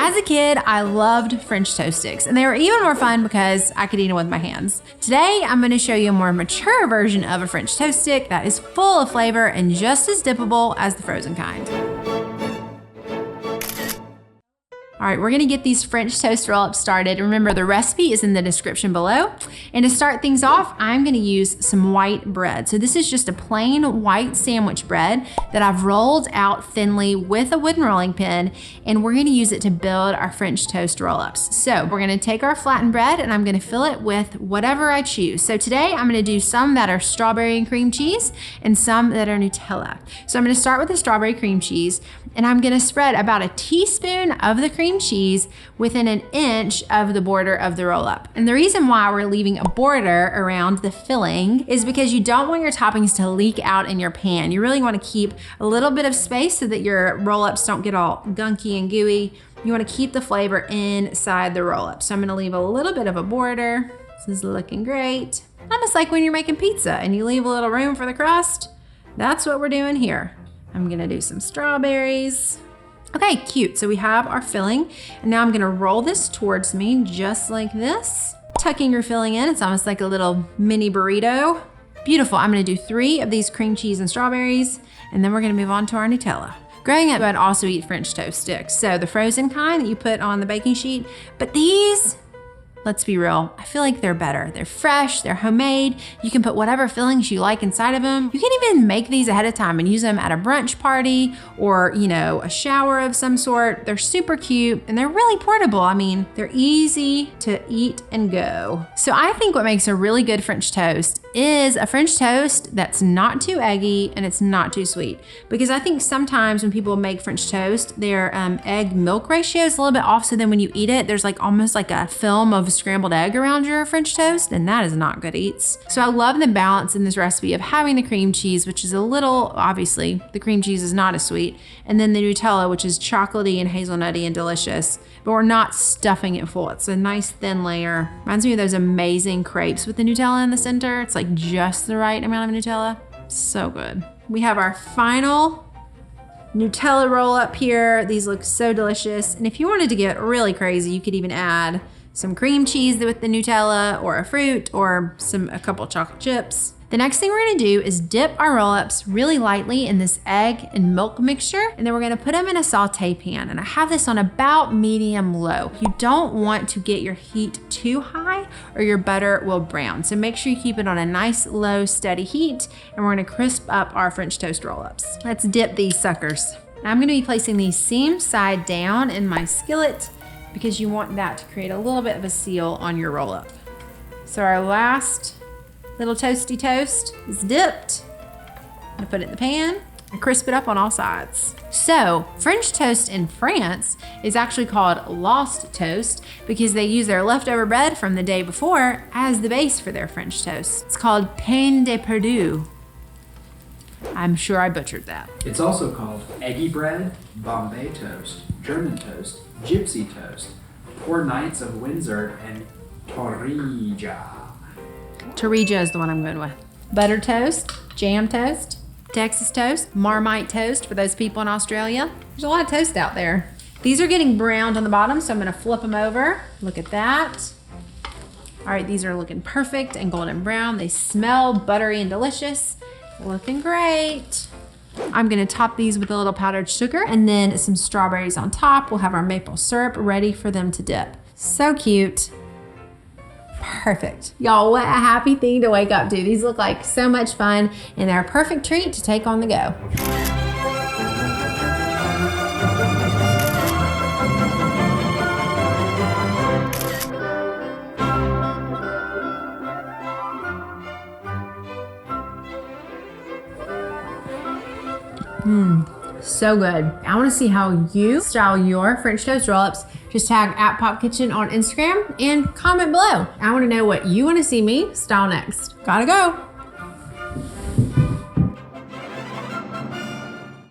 As a kid, I loved French toast sticks, and they were even more fun because I could eat them with my hands. Today, I'm gonna show you a more mature version of a French toast stick that is full of flavor and just as dippable as the frozen kind. All right, we're gonna get these French toast roll-ups started. Remember, the recipe is in the description below. And to start things off, I'm gonna use some white bread. So this is just a plain white sandwich bread that I've rolled out thinly with a wooden rolling pin, and we're gonna use it to build our French toast roll-ups. So we're gonna take our flattened bread and I'm gonna fill it with whatever I choose. So today I'm gonna do some that are strawberry and cream cheese and some that are Nutella. So I'm gonna start with the strawberry cream cheese, and I'm gonna spread about a teaspoon of the cream cheese within an inch of the border of the roll up. And the reason why we're leaving a border around the filling is because you don't want your toppings to leak out in your pan. You really want to keep a little bit of space so that your roll ups don't get all gunky and gooey. You want to keep the flavor inside the roll up. So I'm gonna leave a little bit of a border. This is looking great. Almost like when you're making pizza and you leave a little room for the crust. That's what we're doing here. I'm gonna do some strawberries. Okay, cute. So we have our filling, and now I'm gonna roll this towards me just like this. Tucking your filling in, it's almost like a little mini burrito. Beautiful. I'm gonna do 3 of these cream cheese and strawberries, and then we're gonna move on to our Nutella. Growing up, I'd also eat French toast sticks. So the frozen kind that you put on the baking sheet, but these, let's be real, I feel like they're better. They're fresh, they're homemade. You can put whatever fillings you like inside of them. You can even make these ahead of time and use them at a brunch party or, a shower of some sort. They're super cute and they're really portable. I mean, they're easy to eat and go. So I think what makes a really good French toast is a French toast that's not too eggy and it's not too sweet. Because I think sometimes when people make French toast, their egg milk ratio is a little bit off. So then when you eat it, there's almost like a film of scrambled egg around your French toast, and that is not good eats. So I love the balance in this recipe of having the cream cheese, which is a little, obviously, the cream cheese is not as sweet, and then the Nutella, which is chocolatey and hazelnutty and delicious, but we're not stuffing it full. It's a nice thin layer. Reminds me of those amazing crepes with the Nutella in the center. It's like just the right amount of Nutella. So good. We have our final Nutella roll up here. These look so delicious. And if you wanted to get really crazy, you could even add some cream cheese with the Nutella or a fruit or a couple chocolate chips. The next thing we're gonna do is dip our roll-ups really lightly in this egg and milk mixture, and then we're gonna put them in a saute pan. And I have this on about medium low. You don't want to get your heat too high or your butter will brown. So make sure you keep it on a nice low steady heat, and we're gonna crisp up our French toast roll-ups. Let's dip these suckers. Now I'm gonna be placing these seam side down in my skillet because you want that to create a little bit of a seal on your roll up. So our last little toasty toast is dipped. I'm gonna put it in the pan and crisp it up on all sides. So French toast in France is actually called lost toast because they use their leftover bread from the day before as the base for their French toast. It's called pain de perdu. I'm sure I butchered that. It's also called eggy bread, Bombay toast, German toast, gypsy toast, poor Knights of Windsor, and torrija. Torrija is the one I'm going with. Butter toast, jam toast, Texas toast, Marmite toast for those people in Australia. There's a lot of toast out there. These are getting browned on the bottom, so I'm gonna flip them over. Look at that. All right, these are looking perfect and golden brown. They smell buttery and delicious. Looking great. I'm gonna top these with a little powdered sugar and then some strawberries on top. We'll have our maple syrup ready for them to dip. So cute. Perfect. Y'all, what a happy thing to wake up to. These look like so much fun and they're a perfect treat to take on the go. So good. I want to see how you style your French toast roll-ups. Just tag @PopKitchen on Instagram and comment below. I want to know what you want to see me style next. Gotta go.